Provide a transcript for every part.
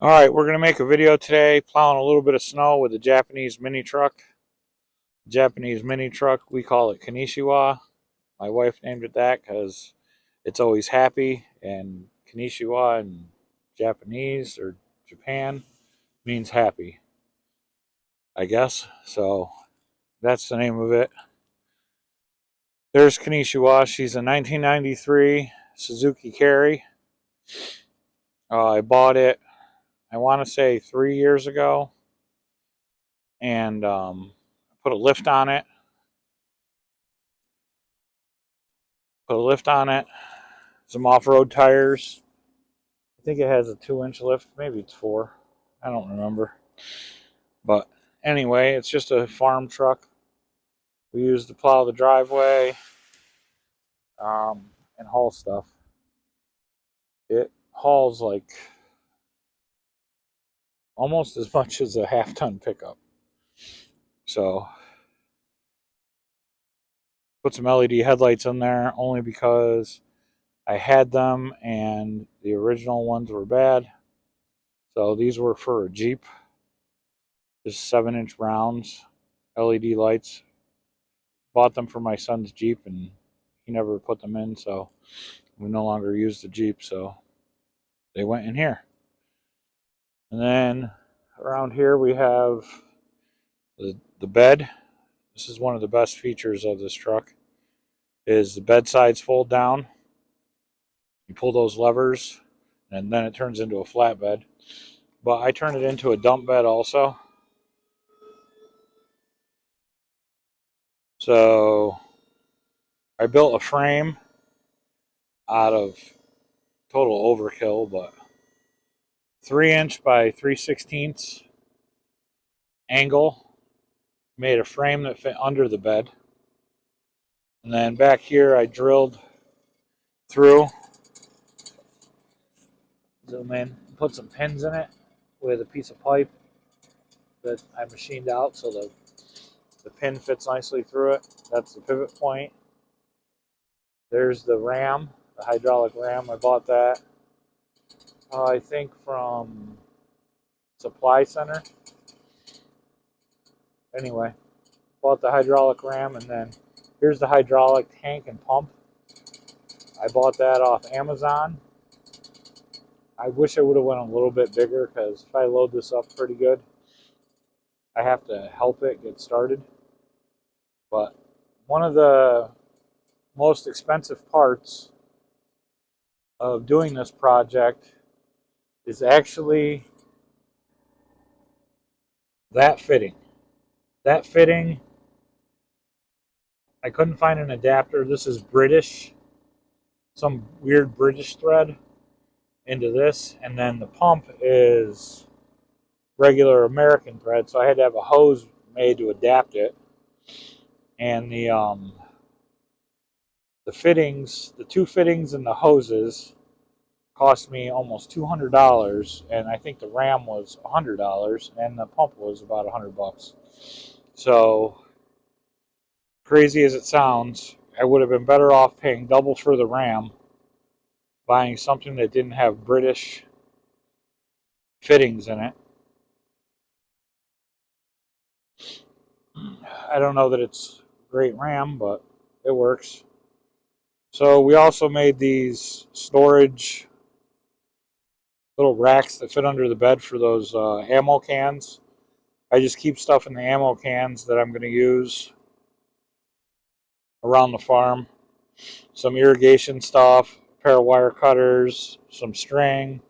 Alright, we're going to make a video today plowing a little bit of snow with a Japanese mini truck. Japanese mini truck, we call it Kanishiwa. My wife named it that because it's always happy, and Kanishiwa in Japanese or Japan means happy, I guess. So that's the name of it. There's Kanishiwa. She's a 1993 Suzuki Carry. I bought it, I want to say 3 years ago, and put a lift on it. Some off-road tires. I think it has a 2-inch lift. Maybe it's 4. I don't remember. But anyway, it's just a farm truck we use to plow the driveway and haul stuff. It hauls like almost as much as a half-ton pickup. So put some LED headlights in there only because I had them and the original ones were bad. So these were for a Jeep. Just 7-inch rounds, LED lights. Bought them for my son's Jeep and he never put them in, so we no longer use the Jeep, so they went in here. And then around here we have the bed. This is one of the best features of this truck, is the bed sides fold down. You pull those levers and then it turns into a flatbed. But I turn it into a dump bed also. So I built a frame out of total overkill, but 3-inch by 3/16 angle. Made a frame that fit under the bed. And then back here I drilled through, zoom in, put some pins in it with a piece of pipe that I machined out so the pin fits nicely through it. That's the pivot point. There's the ram, the hydraulic ram. I bought that, I think, from Supply Center. Anyway, bought the hydraulic ram, and then here's the hydraulic tank and pump. I bought that off Amazon. I wish I would have went a little bit bigger, because if I load this up pretty good, I have to help it get started. But one of the most expensive parts of doing this project is actually that fitting. That fitting, I couldn't find an adapter. This is British, some weird British thread into this, and then the pump is regular American thread, so I had to have a hose made to adapt it. And the fittings, the 2 fittings and the hoses cost me almost $200, and I think the ram was $100, and the pump was about $100. So crazy as it sounds, I would have been better off paying double for the ram, buying something that didn't have British fittings in it. I don't know that it's a great ram, but it works. So we also made these storage little racks that fit under the bed for those ammo cans. I just keep stuff in the ammo cans that I'm going to use around the farm. Some irrigation stuff, a pair of wire cutters, some string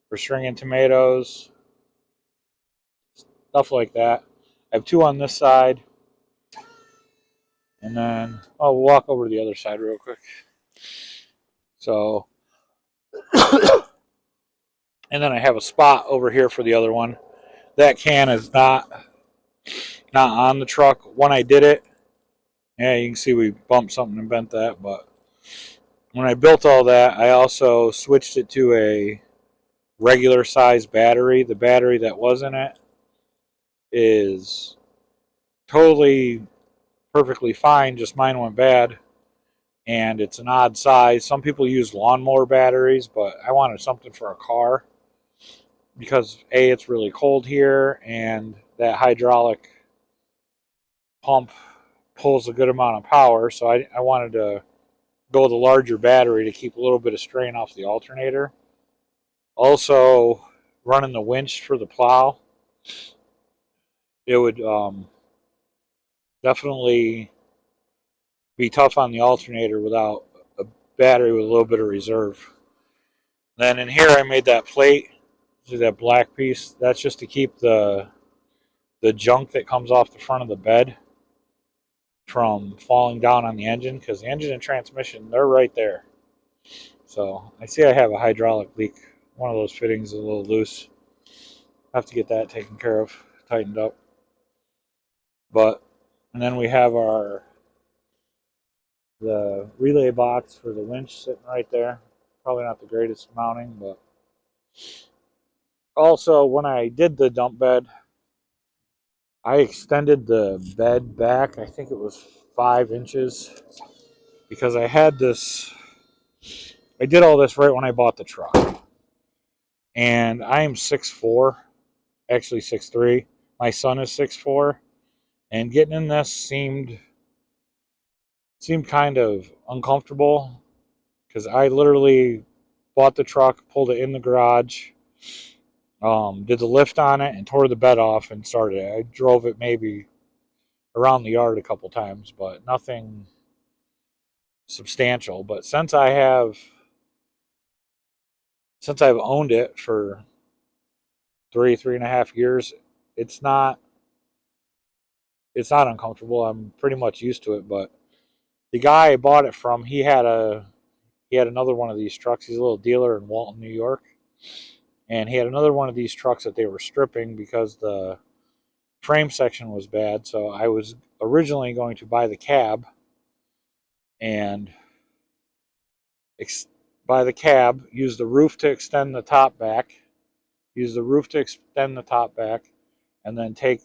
for stringing tomatoes, stuff like that. I have 2 on this side. And then we'll walk over to the other side real quick. So, and then I have a spot over here for the other one. That can is not on the truck. When I did it, yeah, you can see we bumped something and bent that. But when I built all that, I also switched it to a regular size battery. The battery that was in it is totally perfectly fine, just mine went bad, and it's an odd size. Some people use lawnmower batteries, but I wanted something for a car because A, it's really cold here, and that hydraulic pump pulls a good amount of power. So I wanted to go with a larger battery to keep a little bit of strain off the alternator. Also, running the winch for the plow, it would definitely be tough on the alternator without a battery with a little bit of reserve. Then in here, I made that plate. See that black piece? That's just to keep the junk that comes off the front of the bed from falling down on the engine, because the engine and transmission, they're right there. So I see I have a hydraulic leak. One of those fittings is a little loose. I have to get that taken care of, tightened up. But and then we have the relay box for the winch sitting right there. Probably not the greatest mounting, but also when I did the dump bed, I extended the bed back. I think it was 5 inches because I had this. I did all this right when I bought the truck, and I am 6'4", actually 6'3". My son is 6'4", and getting in this seemed kind of uncomfortable because I literally bought the truck, pulled it in the garage, did the lift on it, and tore the bed off and started it. I drove it maybe around the yard a couple times, but nothing substantial. But since I've owned it for 3.5 years, it's not uncomfortable. I'm pretty much used to it. But the guy I bought it from, he had another one of these trucks. He's a little dealer in Walton, New York, and he had another one of these trucks that they were stripping because the frame section was bad. So I was originally going to buy the cab and buy the cab, use the roof to extend the top back, and then take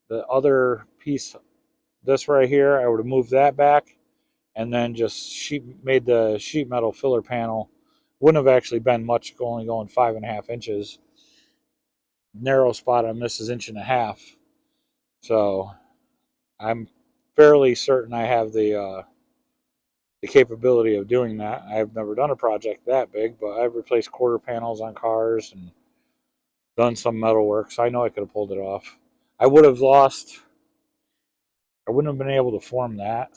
the other piece, this right here, I would have moved that back, and then just made the sheet metal filler panel. Wouldn't have actually been much, only going 5.5 inches. Narrow spot on this is 1.5 inches. So I'm fairly certain I have the capability of doing that. I've never done a project that big, but I've replaced quarter panels on cars and done some metal work, so I know I could have pulled it off. I would have lost. I wouldn't have been able to form that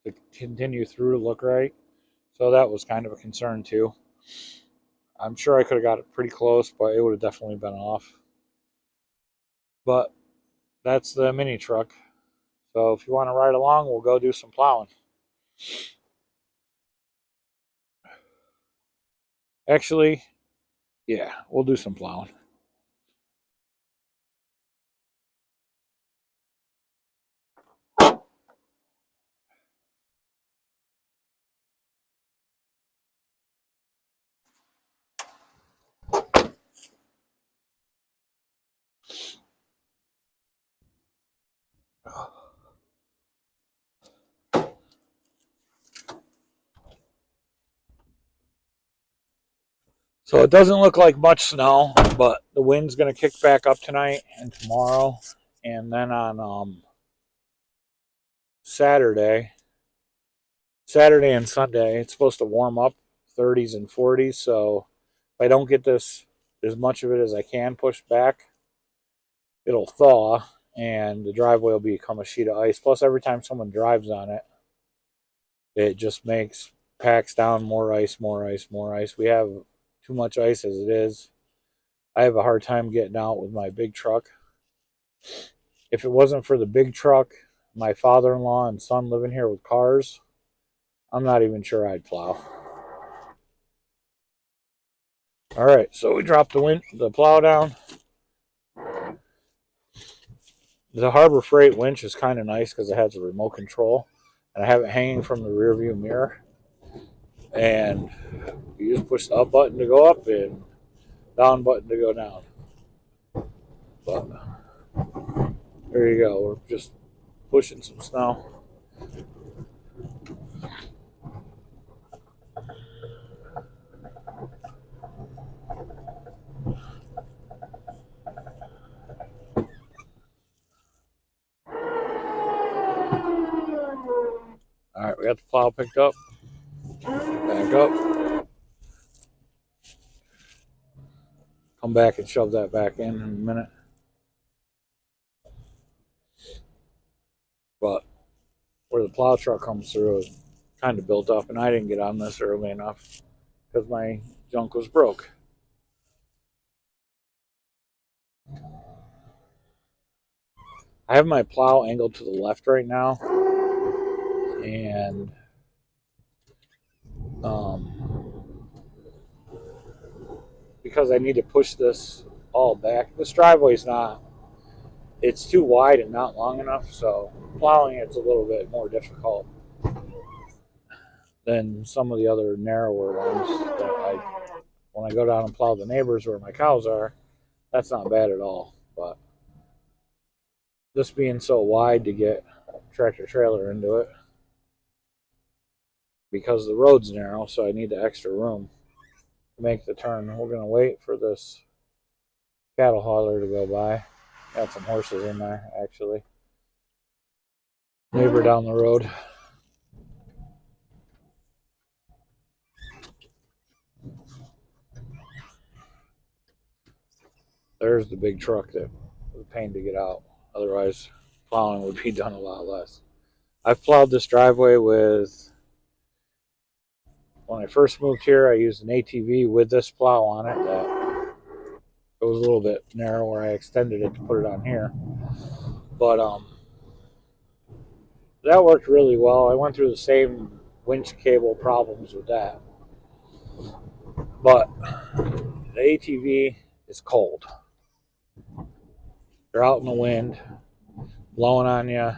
to continue through to look right. So that was kind of a concern too. I'm sure I could have got it pretty close, but it would have definitely been off. But that's the mini truck. So if you want to ride along, we'll go do some plowing. Actually, yeah, we'll do some plowing. So it doesn't look like much snow, but the wind's going to kick back up tonight and tomorrow. And then on Saturday, and Sunday, it's supposed to warm up 30s and 40s. So if I don't get this as much of it as I can pushed back, it'll thaw and the driveway will become a sheet of ice. Plus, every time someone drives on it, it just packs down more ice, more ice, more ice. We have too much ice as it is. I have a hard time getting out with my big truck. If it wasn't for the big truck, my father-in-law and son living here with cars, I'm not even sure I'd plow. All right, so we dropped the plow down. The Harbor Freight winch is kind of nice because it has a remote control, and I have it hanging from the rear view mirror. And you just push the up button to go up and down button to go down. But there you go. We're just pushing some snow. I got the plow picked up. Back up. Come back and shove that back in a minute. But where the plow truck comes through is kind of built up, and I didn't get on this early enough because my junk was broke. I have my plow angled to the left right now, and because I need to push this all back. This driveway's not, it's too wide and not long enough, so plowing it's a little bit more difficult than some of the other narrower ones that when I go down and plow the neighbors where my cows are, that's not bad at all. But this being so wide to get tractor trailer into it, because the road's narrow, so I need the extra room to make the turn. We're going to wait for this cattle hauler to go by. Got some horses in there, actually. Neighbor down the road. There's the big truck that was a pain to get out. Otherwise, plowing would be done a lot less. I've plowed this driveway with, when I first moved here, I used an ATV with this plow on it. It was a little bit narrow where I extended it to put it on here. But that worked really well. I went through the same winch cable problems with that. But the ATV is cold. You're out in the wind, blowing on you,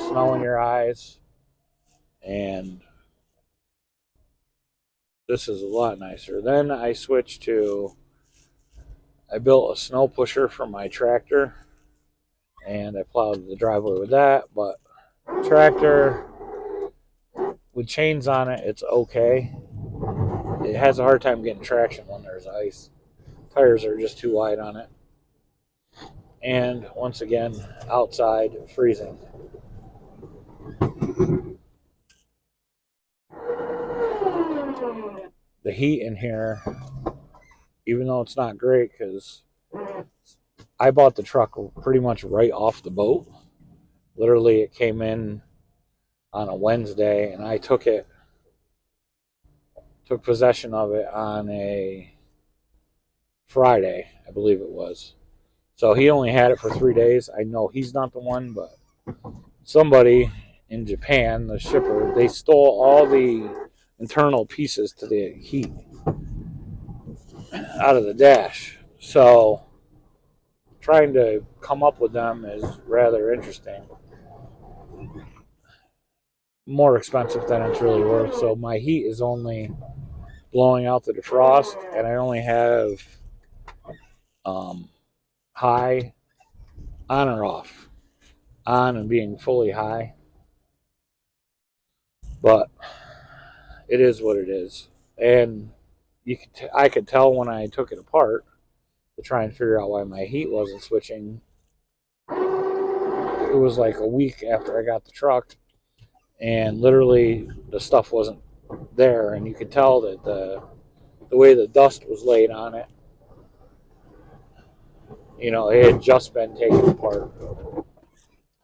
snow in your eyes, and this is a lot nicer. Then I switched to, I built a snow pusher for my tractor, and I plowed the driveway with that. But tractor with chains on it, it's okay. It has a hard time getting traction when there's ice. Tires are just too wide on it. And once again, outside, freezing. The heat in here, even though it's not great, because I bought the truck pretty much right off the boat. Literally, it came in on a Wednesday, and I took possession of it on a Friday, I believe it was. So he only had it for 3 days. I know he's not the one, but somebody in Japan, the shipper, they stole all the internal pieces to the heat out of the dash. So trying to come up with them is rather interesting. More expensive than it's really worth. So my heat is only blowing out the defrost, and I only have high on or off. On and being fully high. But it is what it is. And I could tell when I took it apart to try and figure out why my heat wasn't switching. It was like a week after I got the truck, and literally the stuff wasn't there, and you could tell that the way the dust was laid on it, it had just been taken apart.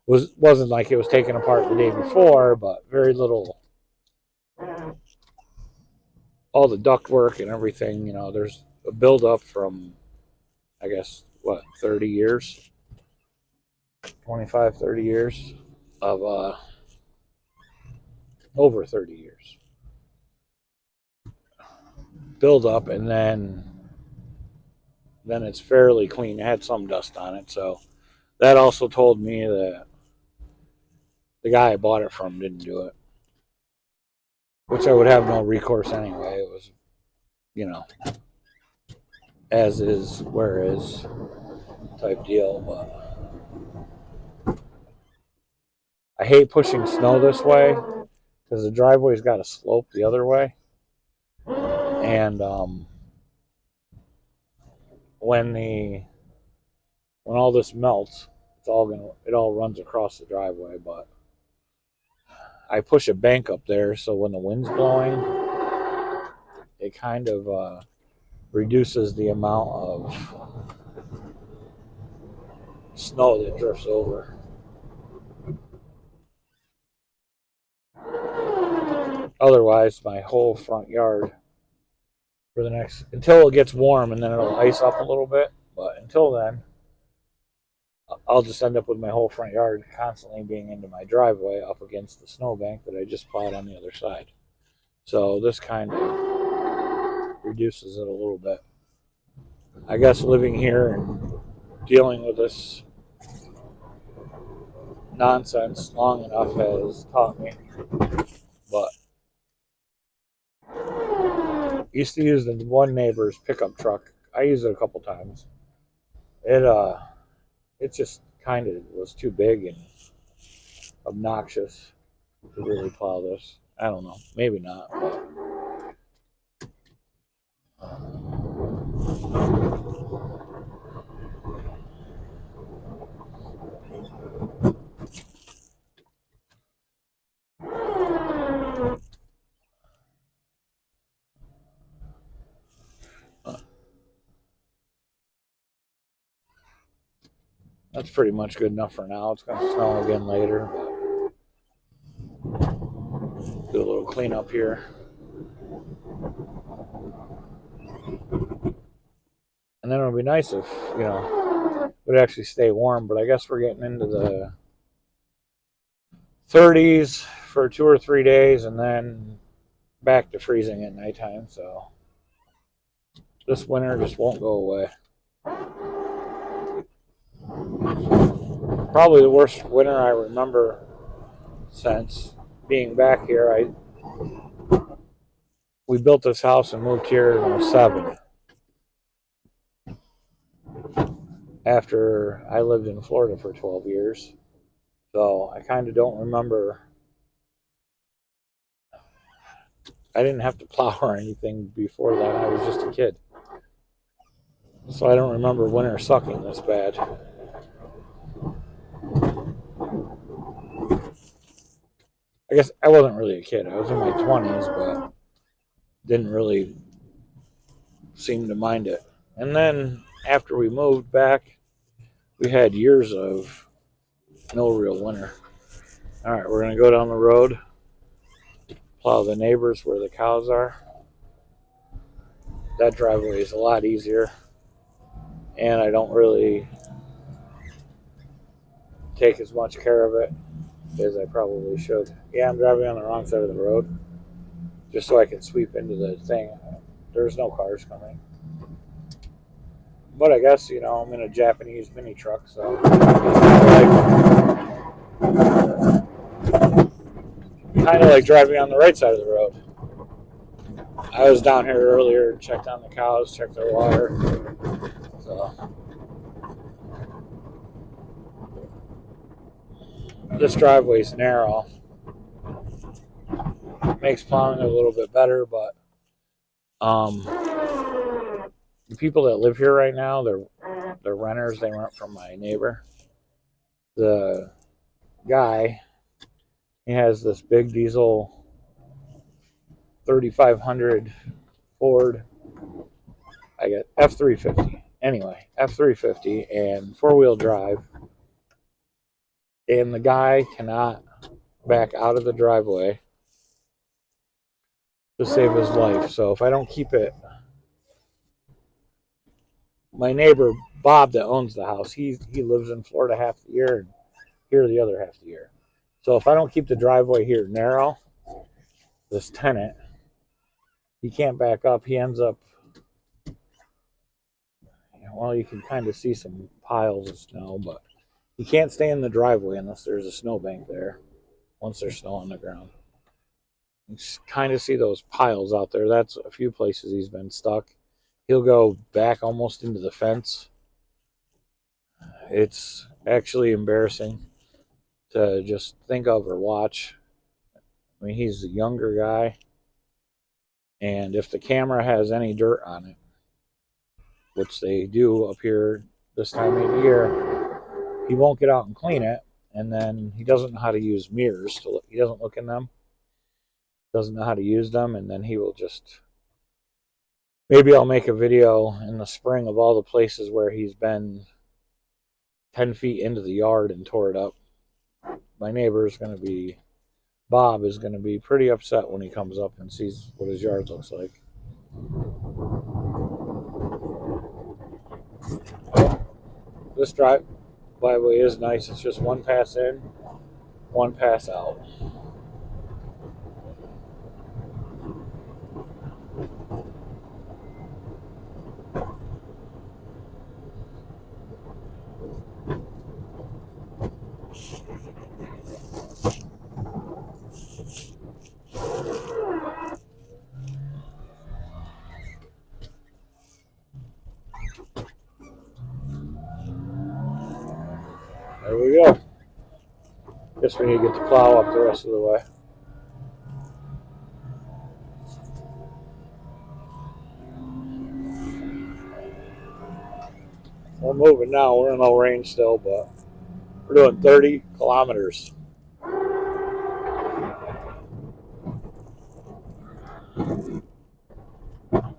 Wasn't like it was taken apart the day before, but very little. All the duct work and everything, there's a buildup from, I guess, 30 years, 25, 30 years of, over 30 years buildup, and then it's fairly clean. It had some dust on it, so that also told me that the guy I bought it from didn't do it, which I would have no recourse anyway. It was, as is, where is type deal. But I hate pushing snow this way because the driveway's got a slope the other way, and when all this melts, it all runs across the driveway. But I push a bank up there, so when the wind's blowing, it kind of reduces the amount of snow that drifts over. Otherwise, my whole front yard for the next, until it gets warm, and then it'll ice up a little bit. But until then, I'll just end up with my whole front yard constantly being into my driveway up against the snowbank that I just plowed on the other side. So this kind of reduces it a little bit. I guess living here and dealing with this nonsense long enough has taught me. But I used to use the one neighbor's pickup truck. I used it a couple times. It just kind of was too big and obnoxious to really plow this. I don't know, maybe not. But that's pretty much good enough for now. It's going to snow again later, but do a little cleanup here. And then it would be nice if, it would actually stay warm, but I guess we're getting into the 30s for 2 or 3 days and then back to freezing at nighttime. So this winter just won't go away. Probably the worst winter I remember since being back here. We built this house and moved here in 07. After I lived in Florida for 12 years. So I kind of don't remember. I didn't have to plow or anything before that. I was just a kid. So I don't remember winter sucking this bad. I guess I wasn't really a kid. I was in my 20s, but didn't really seem to mind it. And then after we moved back, we had years of no real winter. All right, we're going to go down the road, plow the neighbors where the cows are. That driveway is a lot easier, and I don't really take as much care of it as I probably should. Yeah, I'm driving on the wrong side of the road just so I can sweep into the thing. There's no cars coming. But I guess, I'm in a Japanese mini truck, so kind of like driving on the right side of the road. I was down here earlier, checked on the cows, checked their water. So this driveway's narrow. Makes plowing a little bit better, but the people that live here right now, they're renters. They rent from my neighbor. The guy, he has this big diesel 3500 Ford. I get F350. Anyway, F350 and 4-wheel drive. And the guy cannot back out of the driveway to save his life. So if I don't keep it, my neighbor Bob that owns the house, he lives in Florida half the year and here the other half the year. So if I don't keep the driveway here narrow, this tenant, he can't back up. He ends up, well, you can kind of see some piles of snow, but he can't stay in the driveway unless there's a snowbank there once there's snow on the ground. You kind of see those piles out there. That's a few places he's been stuck. He'll go back almost into the fence. It's actually embarrassing to just think of or watch. I mean, he's a younger guy, and if the camera has any dirt on it, which they do up here this time of year, he won't get out and clean it, and then he doesn't know how to use mirrors to, He doesn't look in them, doesn't know how to use them, and then he will just. Maybe I'll make a video in the spring of all the places where he's been 10 feet into the yard and tore it up. My neighbor is going to be, Bob is going to be pretty upset when he comes up and sees what his yard looks like. This driveway is nice. It's just one pass in, one pass out. There we go. Guess we need to get the plow up the rest of the way. We're moving now. We're in low range still, but we're doing 30 kilometers.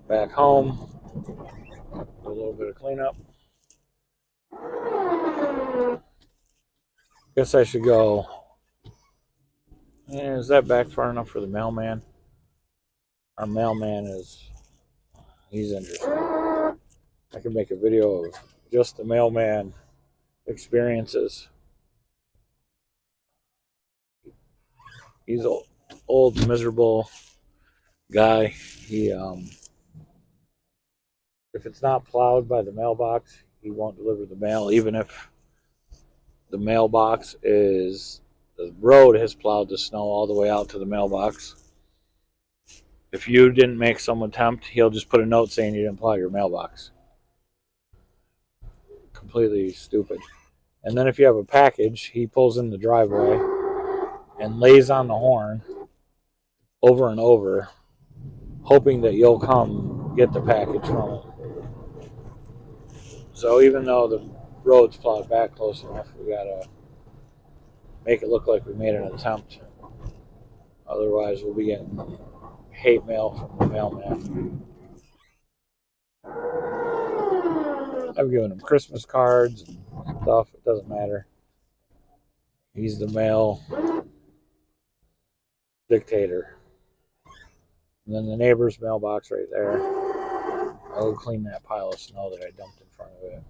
Back home. A little bit of cleanup. Guess I should go. Is that back far enough for the mailman? Our mailman he's interesting. I can make a video of just the mailman experiences. He's an old, miserable guy. He, if it's not plowed by the mailbox, he won't deliver the mail, even if the mailbox is, the road has plowed the snow all the way out to the mailbox. If you didn't make some attempt, he'll just put a note saying you didn't plow your mailbox. Completely stupid. And then if you have a package, he pulls in the driveway and lays on the horn over and over, hoping that you'll come get the package from him. So even though the road's plowed back close enough, we gotta make it look like we made an attempt. Otherwise, we'll be getting hate mail from the mailman. I've given him Christmas cards and stuff. It doesn't matter. He's the mail dictator. And then the neighbor's mailbox right there. I'll clean that pile of snow that I dumped in front of it.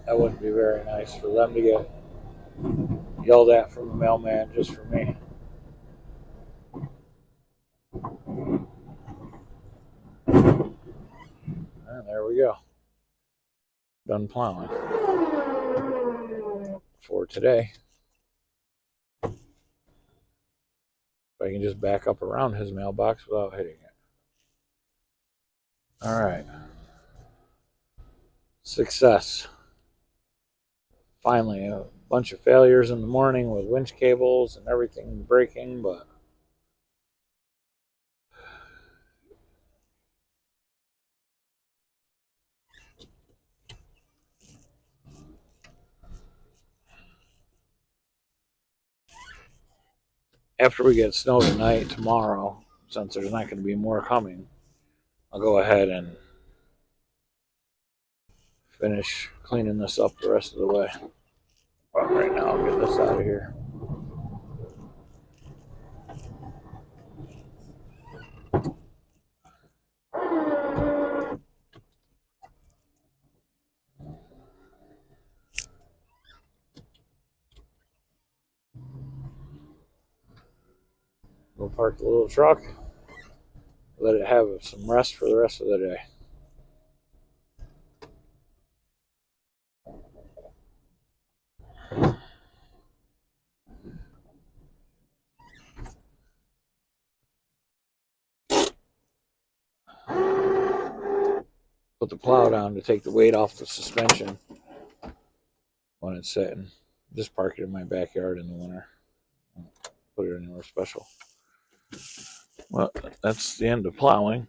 That wouldn't be very nice for them to get yelled at from the mailman just for me. And there we go. Done plowing for today. If I can just back up around his mailbox without hitting it. All right. Success. Finally, a bunch of failures in the morning with winch cables and everything breaking, but after we get snow tonight, tomorrow, since there's not going to be more coming, I'll go ahead and finish cleaning this up the rest of the way. But right now, I'll get this out of here. We'll park the little truck, let it have some rest for the rest of the day. Put the plow down to take the weight off the suspension when it's sitting. Just park it in my backyard in the winter. Put it anywhere special. Well, that's the end of plowing.